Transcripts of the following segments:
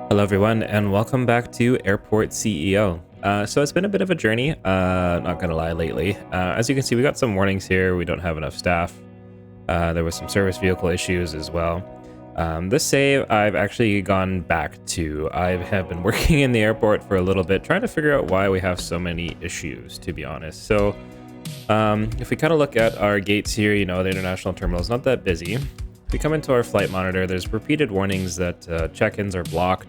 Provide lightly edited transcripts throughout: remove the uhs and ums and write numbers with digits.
Hello everyone and welcome back to Airport CEO. So it's been a bit of a journey, not gonna lie lately. As you can see, we got some warnings here. We don't have enough staff. There was some service vehicle issues as well. This save I've actually gone back to. I have been working in the airport for a little bit, trying to figure out why we have so many issues, to be honest. So if we kind of look at our gates here, you know, the international terminal is not that busy. If we come into our flight monitor, there's repeated warnings that check-ins are blocked.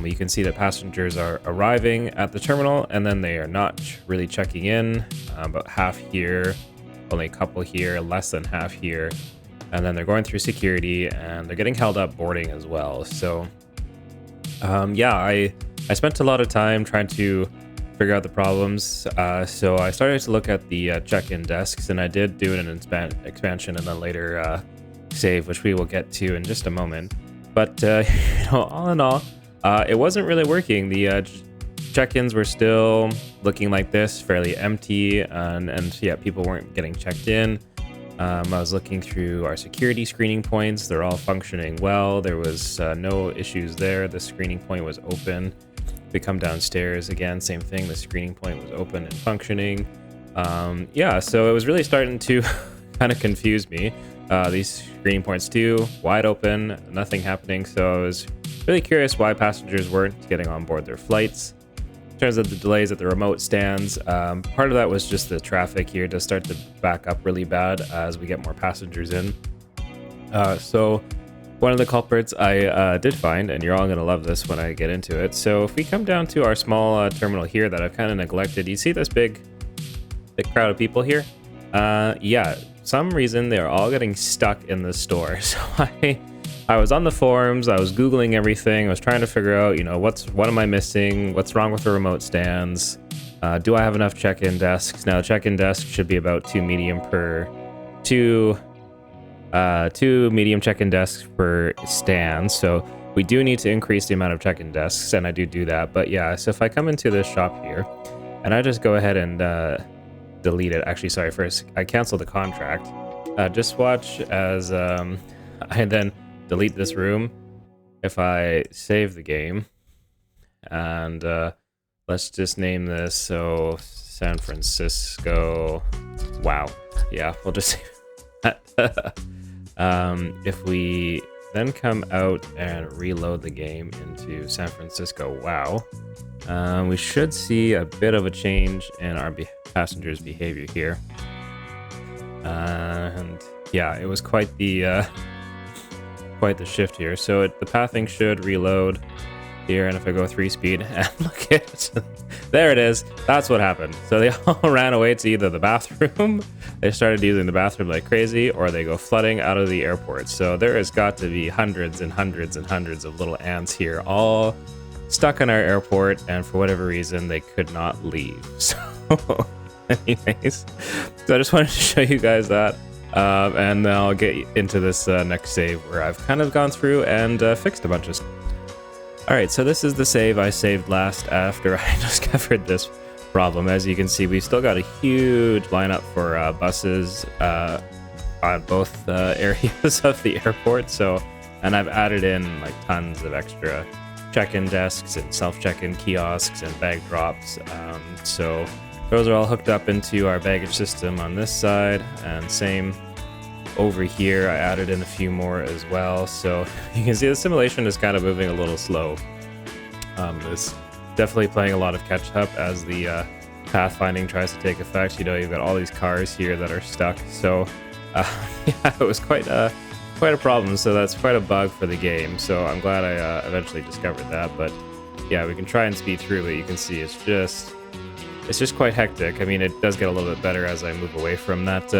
You can see that passengers are arriving at the terminal and then they are not really checking in. About half here, only a couple here, less than half here. And then they're going through security and they're getting held up boarding as well. So yeah, I spent a lot of time trying to figure out the problems. So I started to look at the check-in desks, and I did do an expansion and then later save, which we will get to in just a moment. But you know, all in all, it wasn't really working. The check-ins were still looking like this, fairly empty, and yeah, people weren't getting checked in. I was looking through our security screening points. They're all functioning well. There was no issues there. The screening point was open. We come downstairs again, same thing. The screening point was open and functioning. Yeah, so it was really starting to kind of confuse me. These screening points too, wide open, nothing happening. So I was really curious why passengers weren't getting on board their flights. In terms of the delays at the remote stands, part of that was just the traffic here does start to back up really bad as we get more passengers in. So one of the culprits I did find, and you're all going to love this when I get into it. So if we come down to our small terminal here that I've kind of neglected, you see this big crowd of people here? Yeah, some reason they're all getting stuck in the store. So I was on the forums, I was Googling everything, I was trying to figure out, you know, what am I missing? What's wrong with the remote stands? Do I have enough check-in desks? Now, check-in desks should be about two medium check-in desks per stand. So we do need to increase the amount of check-in desks, and I do that. But yeah, so if I come into this shop here, and I just go ahead and delete it. Actually, sorry, first I cancel the contract. Just watch as I then delete this room. If I save the game, and let's just name this, so San Francisco. Wow. Yeah, we'll just save that. If we then come out and reload the game into San Francisco, wow, we should see a bit of a change in our passengers' behavior here. And yeah, it was quite the shift here. So the pathing should reload here, and if I go 3-speed and look at it, there it is. That's what happened. So they all ran away to either the bathroom, they started using the bathroom like crazy, or they go flooding out of the airport. So there has got to be hundreds and hundreds and hundreds of little ants here, all stuck in our airport, and for whatever reason they could not leave. So anyways, so I just wanted to show you guys that. And then I'll get into this next save where I've kind of gone through and fixed a bunch of stuff. Alright, so this is the save I saved last after I discovered this problem. As you can see, we still got a huge lineup for buses on both areas of the airport. So, and I've added in like tons of extra check-in desks and self-check-in kiosks and bag drops. So those are all hooked up into our baggage system on this side, and same over here. I added in a few more as well. So you can see the simulation is kind of moving a little slow. It's definitely playing a lot of catch up as the pathfinding tries to take effect. You know, you've got all these cars here that are stuck. So yeah, it was quite a problem. So that's quite a bug for the game. So I'm glad I eventually discovered that. But yeah, we can try and speed through, but you can see it's just quite hectic. I mean, it does get a little bit better as I move away from that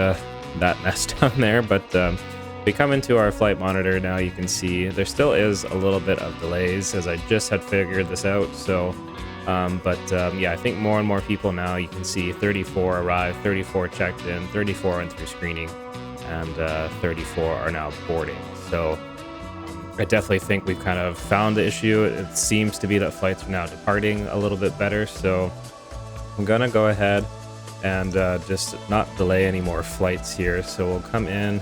mess down there, but we come into our flight monitor now. You can see there still is a little bit of delays as I just had figured this out. So yeah, I think more and more people now, you can see 34 arrived, 34 checked in, 34 went through screening, and 34 are now boarding. So I definitely think we've kind of found the issue. It seems to be that flights are now departing a little bit better. So I'm gonna go ahead and just not delay any more flights here. So we'll come in,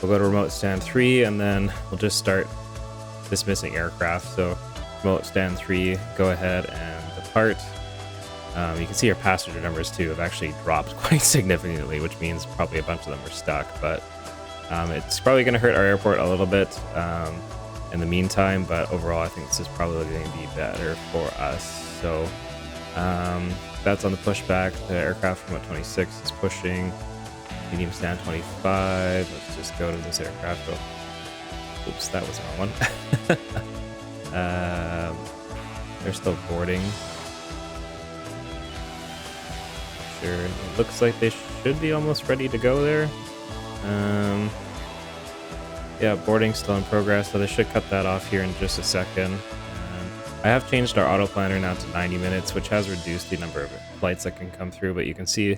we'll go to remote stand 3, and then we'll just start this missing aircraft. So remote stand 3, go ahead and depart. You can see our passenger numbers too have actually dropped quite significantly, which means probably a bunch of them are stuck, but it's probably going to hurt our airport a little bit in the meantime, but overall I think this is probably going to be better for us. So that's on the pushback. The aircraft from 26 is pushing. Medium stand 25. Let's just go to this aircraft. Oh, oops, that was the wrong one. They're still boarding. Sure, it looks like they should be almost ready to go there. Yeah, boarding's still in progress, so they should cut that off here in just a second. I have changed our auto planner now to 90 minutes, which has reduced the number of flights that can come through, but you can see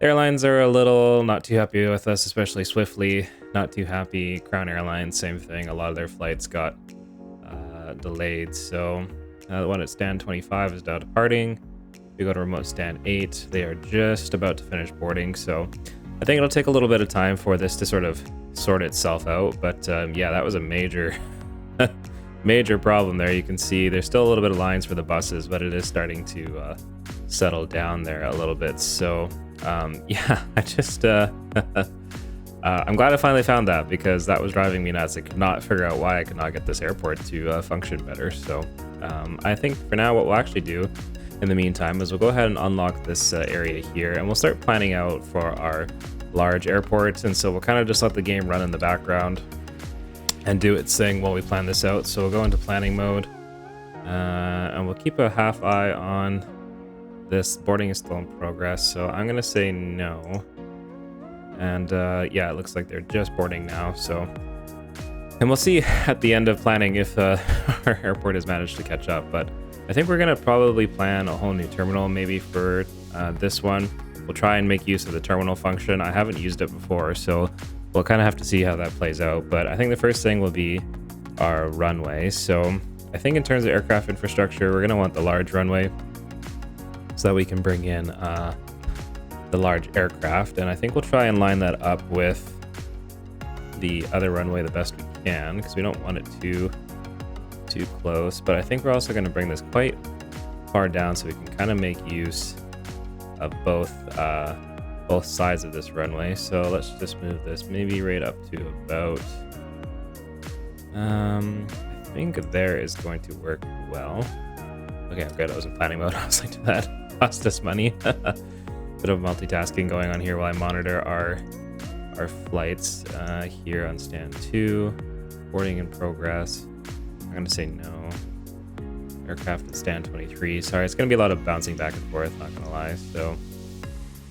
airlines are a little not too happy with us, especially Swiftly. Not too happy. Crown Airlines, same thing. A lot of their flights got delayed. So the one at stand 25 is now departing. We go to remote stand 8. They are just about to finish boarding. So I think it'll take a little bit of time for this to sort of sort itself out. But yeah, that was a major major problem there. You can see there's still a little bit of lines for the buses, but it is starting to settle down there a little bit. So yeah, I just I'm glad I finally found that, because that was driving me nuts. I could not figure out why I could not get this airport to function better. So I think for now what we'll actually do in the meantime is we'll go ahead and unlock this area here, and we'll start planning out for our large airports. And so we'll kind of just let the game run in the background and do its thing while we plan this out. So we'll go into planning mode, and we'll keep a half eye on this. Boarding is still in progress, so I'm gonna say no. And yeah, it looks like they're just boarding now. So, and we'll see at the end of planning if our airport has managed to catch up. But I think we're gonna probably plan a whole new terminal maybe for this one. We'll try and make use of the terminal function. I haven't used it before, so we'll kind of have to see how that plays out. But I think the first thing will be our runway. So I think in terms of aircraft infrastructure, we're gonna want the large runway so that we can bring in the large aircraft. And I think we'll try and line that up with the other runway the best we can, because we don't want it too close. But I think we're also gonna bring this quite far down so we can kind of make use of both sides of this runway. So let's just move this maybe right up to about I think there is going to work well. Okay, I'm good. I was in planning mode. I was like, that cost us money. Bit of multitasking going on here while I monitor our flights here on stand 2. Boarding in progress. I'm gonna say no. Aircraft at stand 23. Sorry, it's gonna be a lot of bouncing back and forth, not gonna lie. So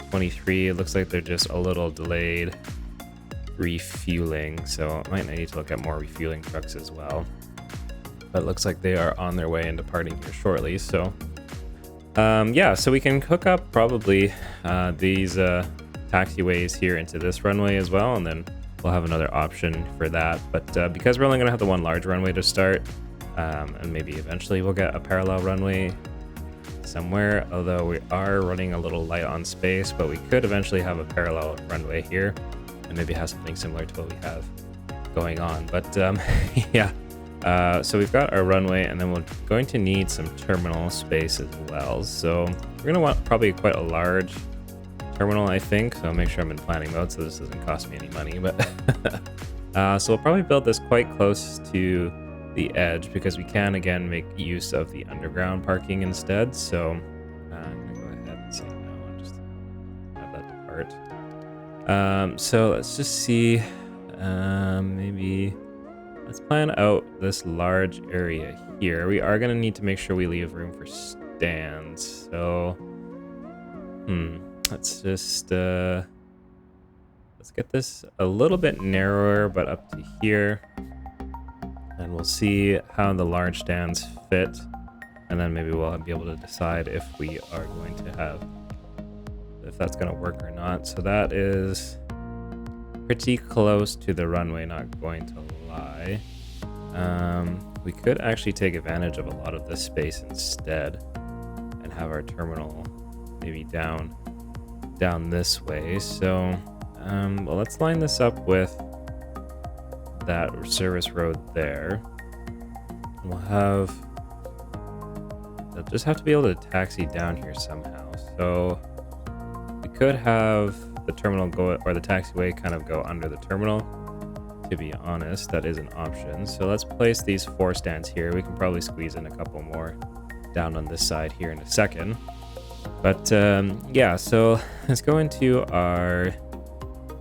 23, it looks like they're just a little delayed refueling, so I might need to look at more refueling trucks as well. But it looks like they are on their way and departing here shortly. So yeah, so we can hook up probably these taxiways here into this runway as well, and then we'll have another option for that. But because we're only gonna have the one large runway to start, and maybe eventually we'll get a parallel runway somewhere, although we are running a little light on space, but we could eventually have a parallel runway here and maybe have something similar to what we have going on. But yeah, so we've got our runway, and then we're going to need some terminal space as well. So we're gonna want probably quite a large terminal, I think. So I'll make sure I'm in planning mode so this doesn't cost me any money. But so we'll probably build this quite close to the edge, because we can again make use of the underground parking instead. So I'm gonna go ahead and say no and just have that depart. So let's just see, maybe let's plan out this large area here. We are gonna need to make sure we leave room for stands. So let's just let's get this a little bit narrower, but up to here. And we'll see how the large stands fit, and then maybe we'll be able to decide if we are going to have, if that's going to work or not. So that is pretty close to the runway, not going to lie. We could actually take advantage of a lot of this space instead and have our terminal maybe down this way. So well, let's line this up with that service road there. We'll have, they'll just have to be able to taxi down here somehow. So we could have the terminal go, or the taxiway kind of go under the terminal. To be honest, that is an option. So let's place these 4 stands here. We can probably squeeze in a couple more down on this side here in a second. But yeah, so let's go into our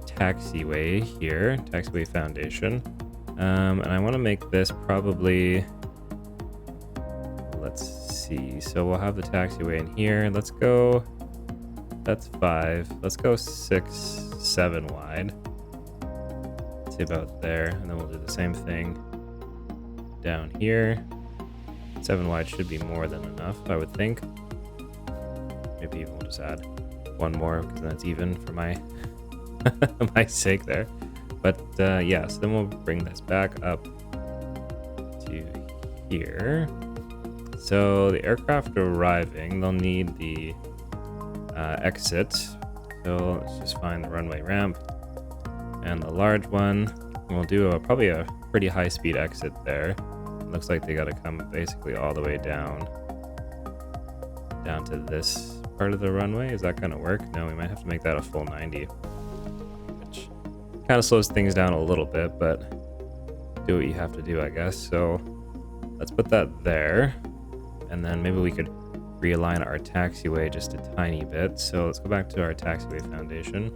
taxiway here, taxiway foundation. And I want to make this probably, let's see. So we'll have the taxiway in here. Let's go, that's 5. Let's go 6, 7 wide. See about there, and then we'll do the same thing down here. 7 wide should be more than enough, I would think. Maybe even we'll just add 1 more because that's even for my my sake there. But yeah, so then we'll bring this back up to here. So the aircraft arriving, they'll need the exit. So let's just find the runway ramp. And the large one, we'll do probably a pretty high speed exit there. It looks like they got to come basically all the way down to this part of the runway. Is that going to work? No, we might have to make that a full 90, which kind of slows things down a little bit, but do what you have to do, I guess. So let's put that there, and then maybe we could realign our taxiway just a tiny bit. So let's go back to our taxiway foundation.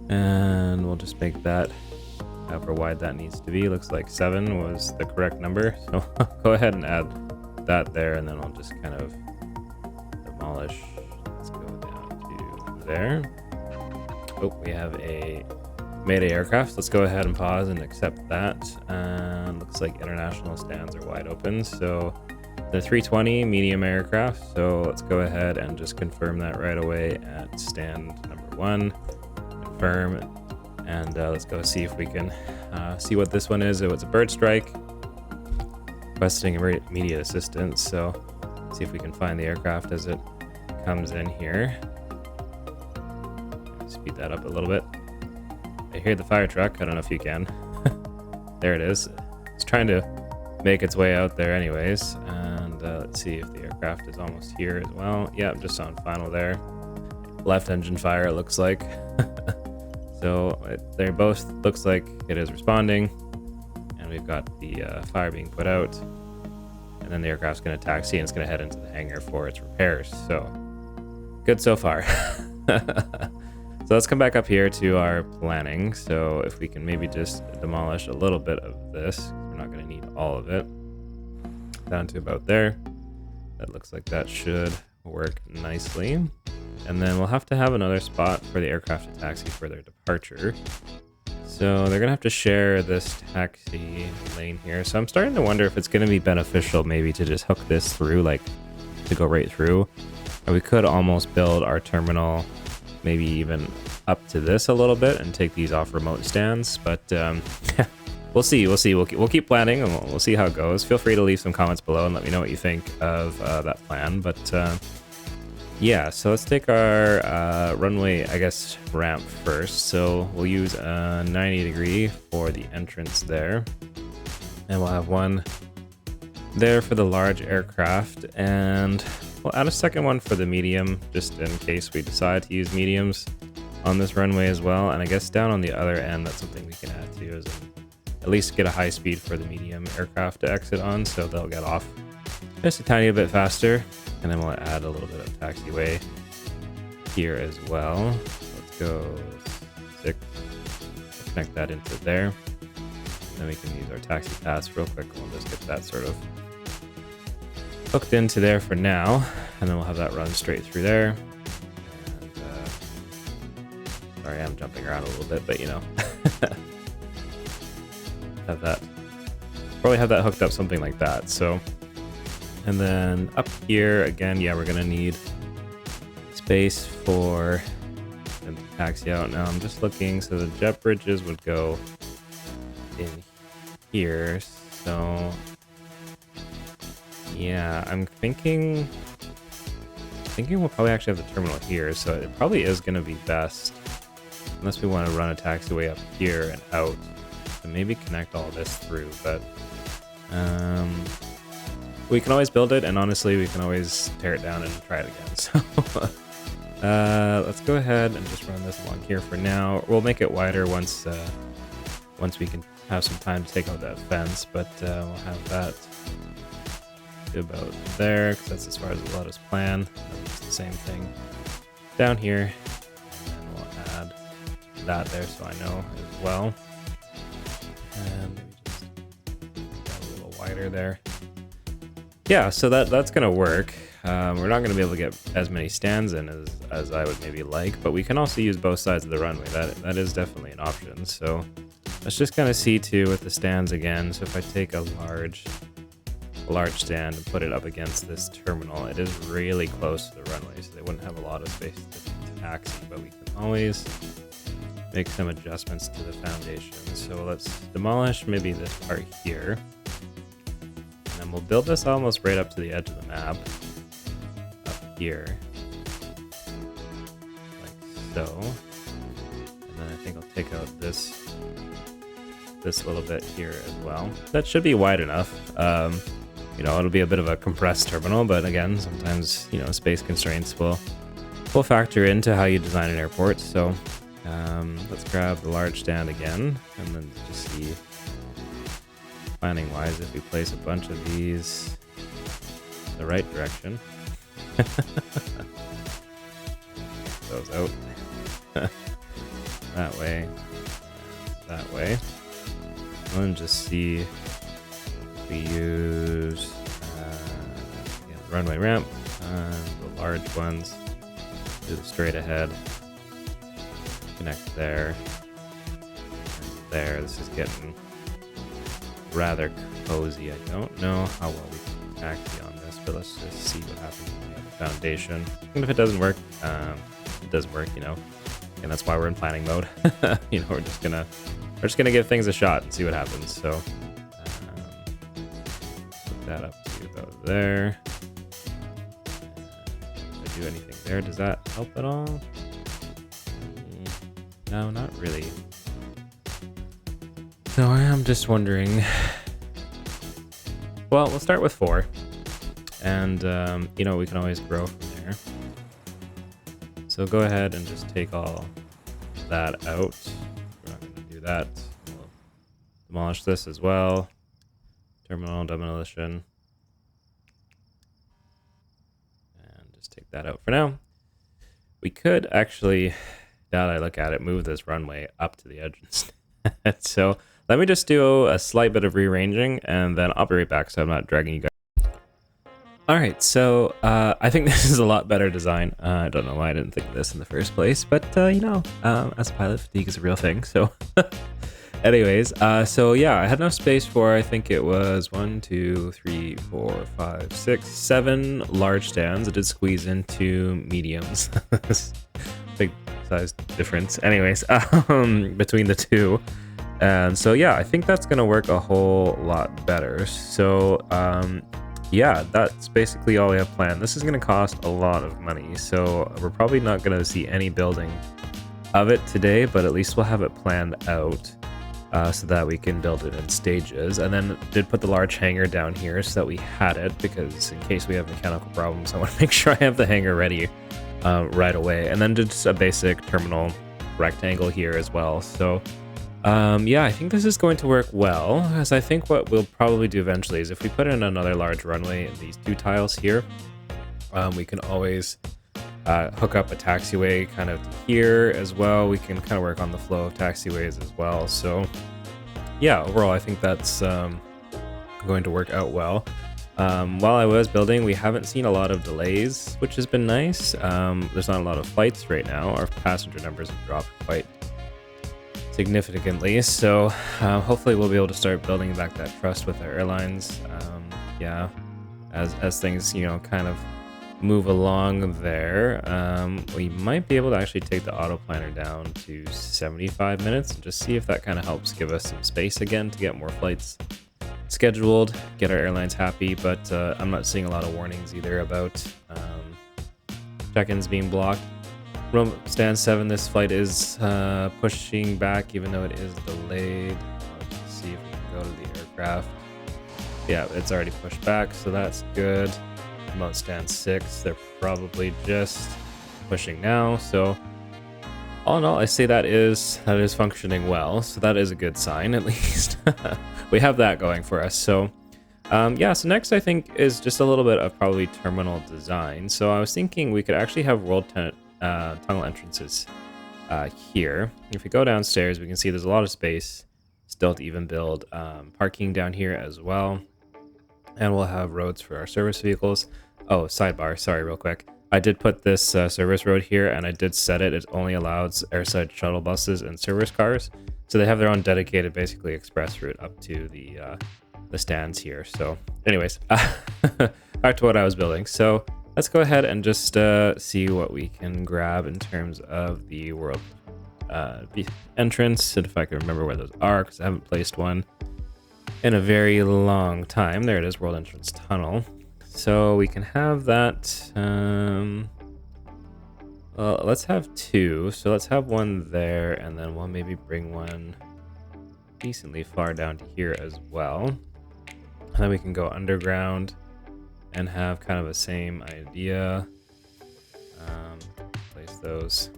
And we'll just make that however wide that needs to be. Looks like 7 was the correct number. So go ahead and add that there, and then I'll just kind of demolish. Let's go down to there. Oh, we have a Mayday aircraft. Let's go ahead and pause and accept that. And looks like international stands are wide open. So the 320 medium aircraft. So let's go ahead and just confirm that right away at stand number 1. Confirm, and let's go see if we can see what this one is. It was a bird strike requesting immediate assistance, so see if we can find the aircraft as it comes in here. Speed that up a little bit. I hear the fire truck. I don't know if you can. There it is. It's trying to make its way out there anyways, and let's see if the aircraft is almost here as well. Yeah, just on final there. Left engine fire, it looks like. So they both looks like it is responding, and we've got the fire being put out, and then the aircraft's going to taxi and it's going to head into the hangar for its repairs. So good so far. So let's come back up here to our planning. So if we can maybe just demolish a little bit of this, we're not going to need all of it, down to about there. That looks like that should work nicely. And then we'll have to have another spot for the aircraft to taxi for their departure. So they're gonna have to share this taxi lane here. So I'm starting to wonder if it's gonna be beneficial maybe to just hook this through, like to go right through. Or we could almost build our terminal maybe even up to this a little bit and take these off remote stands. But we'll see. We'll keep planning, and we'll see how it goes. Feel free to leave some comments below and let me know what you think of that plan. But yeah, so let's take our runway, I guess, ramp first. So we'll use a 90-degree for the entrance there. And we'll have one there for the large aircraft. And we'll add a second one for the medium, just in case we decide to use mediums on this runway as well. And I guess down on the other end, that's something we can add to, is at least get a high speed for the medium aircraft to exit on, so they'll get off just a tiny bit faster. And then we'll add a little bit of taxiway here as well. Let's go 6. Connect that into there. Then we can use our taxi pass real quick. We'll just get that sort of hooked into there for now. And then we'll have that run straight through there. And, sorry, I'm jumping around a little bit, but you know. Probably have that hooked up something like that. So. And then up here, again, yeah, we're going to need space for them to taxi out. Now I'm just looking, so the jet bridges would go in here. So, yeah, I'm thinking we'll probably actually have the terminal here. So it probably is going to be best, unless we want to run a taxiway up here and out, to maybe connect all this through. But We can always build it, and honestly, we can always tear it down and try it again. So let's go ahead and just run this along here for now. We'll make it wider once we can have some time to take out that fence, but we'll have that to about there, because that's as far as the lattice plan. It's the same thing down here, and we'll add that there so I know as well. And maybe just a little wider there. Yeah, so that's gonna work. We're not gonna be able to get as many stands in as I would maybe like, but we can also use both sides of the runway. That is definitely an option. So let's just kind of see too with the stands again. So if I take a large stand and put it up against this terminal, it is really close to the runway, so they wouldn't have a lot of space to taxi, but we can always make some adjustments to the foundation. So let's demolish maybe this part here, and then we'll build this almost right up to the edge of the map up here, like so. And then I think I'll take out this little bit here as well. That should be wide enough. You know, it'll be a bit of a compressed terminal, but again, sometimes, you know, space constraints will factor into how you design an airport. So let's grab the large stand again, and then just see, planning wise, if we place a bunch of these in the right direction. Those out that way, that way, and then just see if we use again, runway ramp, the large ones, do the straight ahead, connect there, and there. This is getting rather cozy. I don't know how well we can taxi on this, but let's just see what happens when we have the foundation. And if it doesn't work, it doesn't work, you know, and that's why we're in planning mode. You know, we're just gonna give things a shot and see what happens. So put that up to about there. If I do anything there, does that help at all? No, not really. So I am just wondering. Well, we'll start with 4, and you know, we can always grow from there. So go ahead and just take all that out. We're not going to do that. We'll demolish this as well. Terminal demolition. And just take that out for now. We could actually, now that I look at it, move this runway up to the edge instead. So let me just do a slight bit of rearranging, and then I'll be right back so I'm not dragging you guys. Alright, so I think this is a lot better design. I don't know why I didn't think of this in the first place, but you know, as a pilot, fatigue is a real thing, so... Anyways, so yeah, I had enough space for, I think it was 1, 2, 3, 4, 5, 6, 7 large stands. I did squeeze into mediums. Big size difference. Anyways, between the two. And so yeah, I think that's gonna work a whole lot better. So yeah, that's basically all we have planned. This is going to cost a lot of money, so we're probably not going to see any building of it today, but at least we'll have it planned out so that we can build it in stages. And then did put the large hangar down here so that we had it, because in case we have mechanical problems, I want to make sure I have the hangar ready right away. And then just a basic terminal rectangle here as well. So yeah, I think this is going to work well, as I think what we'll probably do eventually is if we put in another large runway in these 2 tiles here, we can always hook up a taxiway kind of here as well. We can kind of work on the flow of taxiways as well. So yeah, overall, I think that's going to work out well. While I was building, we haven't seen a lot of delays, which has been nice. There's not a lot of flights right now. Our passenger numbers have dropped quite significantly, so hopefully we'll be able to start building back that trust with our airlines. Yeah, as things, you know, kind of move along there, we might be able to actually take the auto planner down to 75 minutes and just see if that kind of helps give us some space again to get more flights scheduled, get our airlines happy. But I'm not seeing a lot of warnings either about check-ins being blocked. Stand 7, this flight is pushing back even though it is delayed. Let's see if we can go to the aircraft. Yeah, it's already pushed back, so that's good. Remote stand 6, they're probably just pushing now, so all in all, I say that is functioning well, so that is a good sign at least. We have that going for us. So yeah, so next I think is just a little bit of probably terminal design. So I was thinking we could actually have tunnel entrances here. If we go downstairs, we can see there's a lot of space still to even build parking down here as well. And we'll have roads for our service vehicles. Oh, sidebar, sorry, real quick. I did put this service road here, and I did set it. It only allows airside shuttle buses and service cars. So they have their own dedicated, basically, express route up to the stands here. So anyways, back to what I was building. So let's go ahead and just see what we can grab in terms of the world entrance. And if I can remember where those are, because I haven't placed one in a very long time. There it is, world entrance tunnel. So we can have that. Well, let's have 2. So let's have one there, and then we'll maybe bring one decently far down to here as well. And then we can go underground and have kind of the same idea. Place those.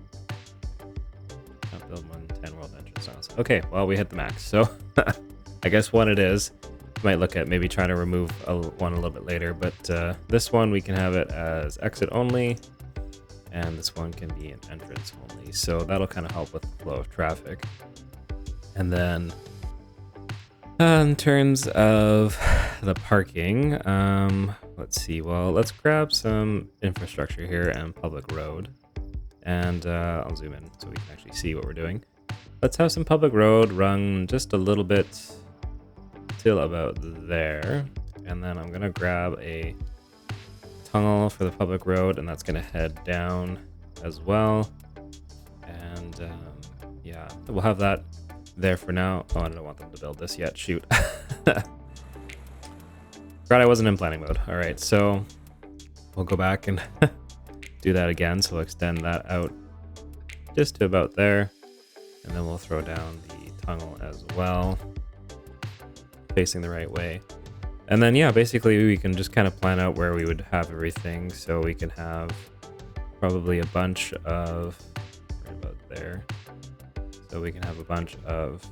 Can't build 110 world entrance tunnels. Okay, well, we hit the max. So I guess one it is. Might look at maybe trying to remove one a little bit later, but this one we can have it as exit only, and this one can be an entrance only. So that'll kind of help with the flow of traffic. And then in terms of the parking, let's see. Well, let's grab some infrastructure here and public road, and I'll zoom in so we can actually see what we're doing. Let's have some public road run just a little bit till about there, and then I'm gonna grab a tunnel for the public road, and that's gonna head down as well. And yeah, we'll have that there for now. Oh, I don't want them to build this yet. Shoot. Forgot I wasn't in planning mode. All right, so we'll go back and do that again. So we'll extend that out just to about there, and then we'll throw down the tunnel as well, facing the right way. And then yeah, basically we can just kind of plan out where we would have everything. So we can have probably a bunch of right about there. So we can have a bunch of,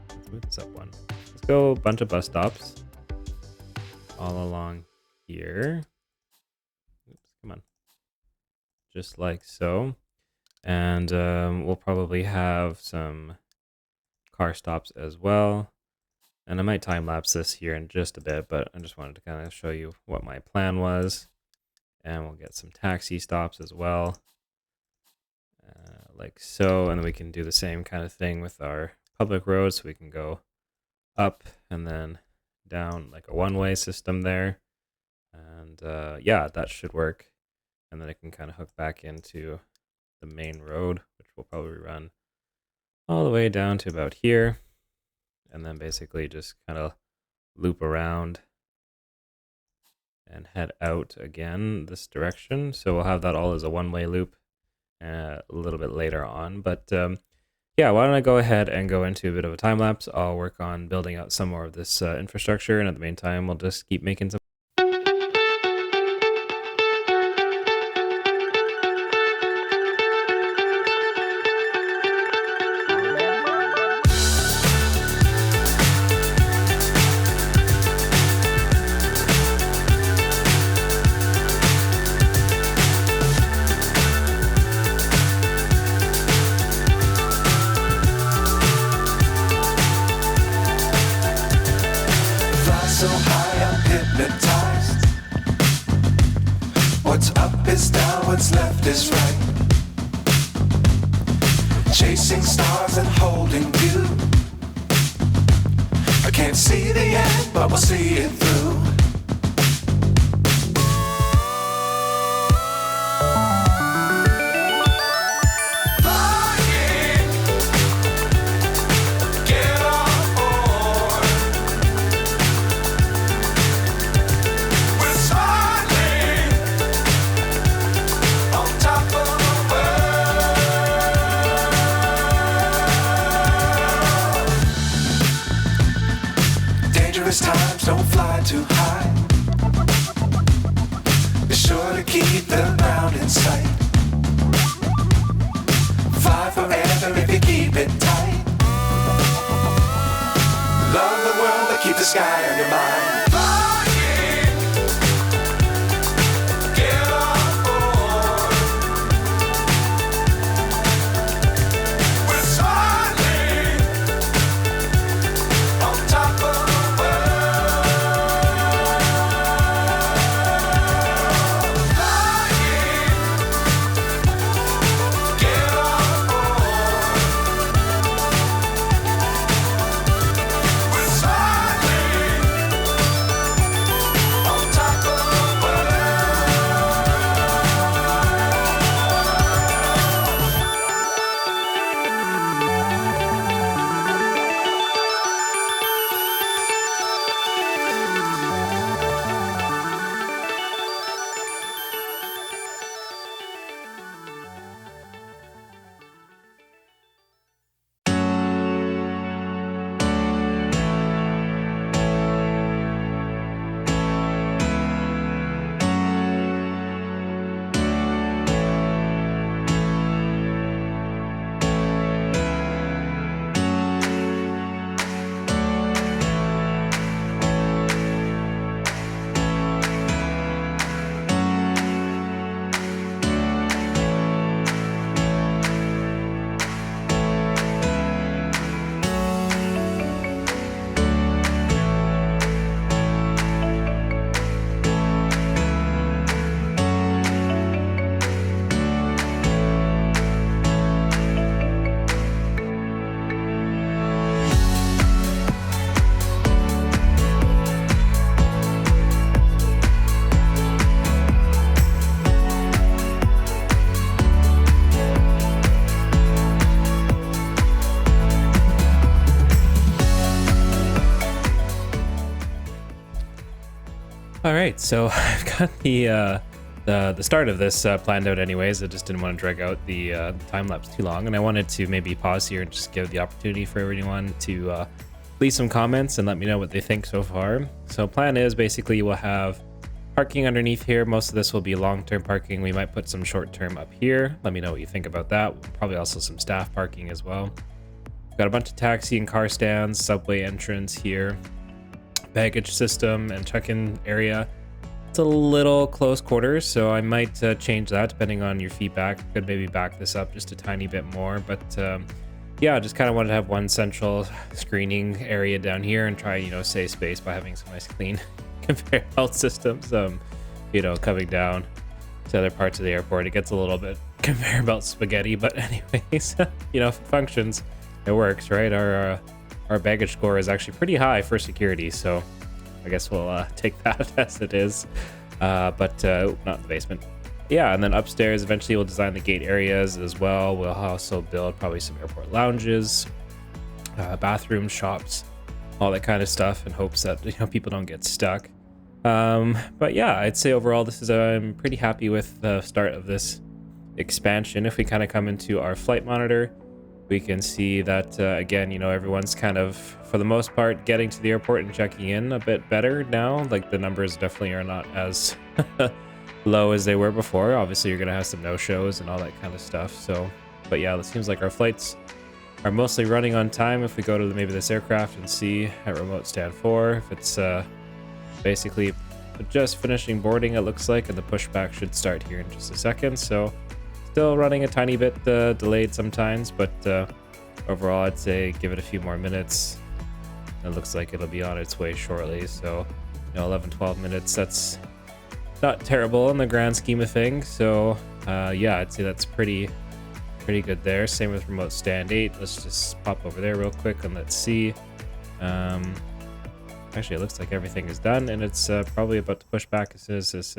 let's move this up one. Let's go a bunch of bus stops all along here. Oops, come on. Just like so. And we'll probably have some car stops as well. And I might time lapse this here in just a bit, but I just wanted to kind of show you what my plan was. And we'll get some taxi stops as well, like so. And then we can do the same kind of thing with our public roads. So we can go up and then down like a one-way system there. And yeah, that should work. And then it can kind of hook back into the main road, which will probably run all the way down to about here. And then basically just kind of loop around and head out again this direction. So we'll have that all as a one-way loop a little bit later on. But yeah, why don't I go ahead and go into a bit of a time lapse. I'll work on building out some more of this infrastructure, and at the meantime, we'll just keep making some. So high, I'm hypnotized. What's up is down, what's left is right. Chasing stars and holding you. I can't see the end, but we'll see it through. Times don't fly too sight. Fly forever if you keep it tight. Love the world, but keep the sky on your mind. All right, so I've got the start of this planned out anyways. I just didn't want to drag out the time lapse too long, and I wanted to maybe pause here and just give the opportunity for everyone to leave some comments and let me know what they think so far. So plan is basically we'll have parking underneath here. Most of this will be long-term parking. We might put some short-term up here. Let me know what you think about that. Probably also some staff parking as well. We've got a bunch of taxi and car stands, subway entrance here, baggage system and check-in area. It's a little close quarters, so I might change that depending on your feedback. Could maybe back this up just a tiny bit more, but yeah, just kind of wanted to have one central screening area down here and try, save space by having some nice clean conveyor belt systems, coming down to other parts of the airport. It gets a little bit conveyor belt spaghetti, but anyways, if it functions, it works, right? Our baggage score is actually pretty high for security, so I guess we'll take that as it is, but not in the basement. Yeah, and then upstairs, eventually we'll design the gate areas as well. We'll also build probably some airport lounges, bathrooms, shops, all that kind of stuff in hopes that people don't get stuck. But yeah, I'd say overall this is I'm pretty happy with the start of this expansion. If we kind of come into our flight monitor, we can see that again, everyone's kind of, for the most part, getting to the airport and checking in a bit better now. Like the numbers definitely are not as low as they were before. Obviously you're gonna have some no-shows and all that kind of stuff, so but yeah, it seems like our flights are mostly running on time. If we go to maybe this aircraft and see at remote stand 4, if it's basically just finishing boarding, it looks like, and the pushback should start here in just a second. So still running a tiny bit delayed sometimes, but overall I'd say give it a few more minutes. It looks like it'll be on its way shortly, so 11-12 minutes, that's not terrible in the grand scheme of things. So yeah, I'd say that's pretty good there. Same with remote stand 8. Let's just pop over there real quick and let's see. Actually, it looks like everything is done, and it's probably about to push back as soon as this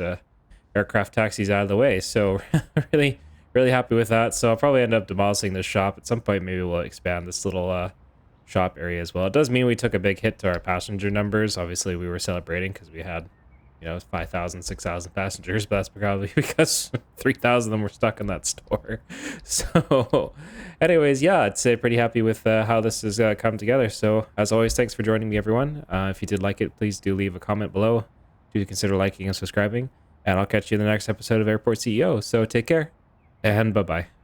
aircraft taxi's out of the way. So really happy with that. So I'll probably end up demolishing this shop at some point. Maybe we'll expand this little shop area as well. It does mean we took a big hit to our passenger numbers. Obviously, we were celebrating because we had 5,000, 6,000 passengers, but that's probably because 3,000 of them were stuck in that store. So anyways, yeah, I'd say pretty happy with how this has come together. So as always, thanks for joining me, everyone. If you did like it, please do leave a comment below. Do consider liking and subscribing. And I'll catch you in the next episode of Airport CEO. So take care and bye-bye.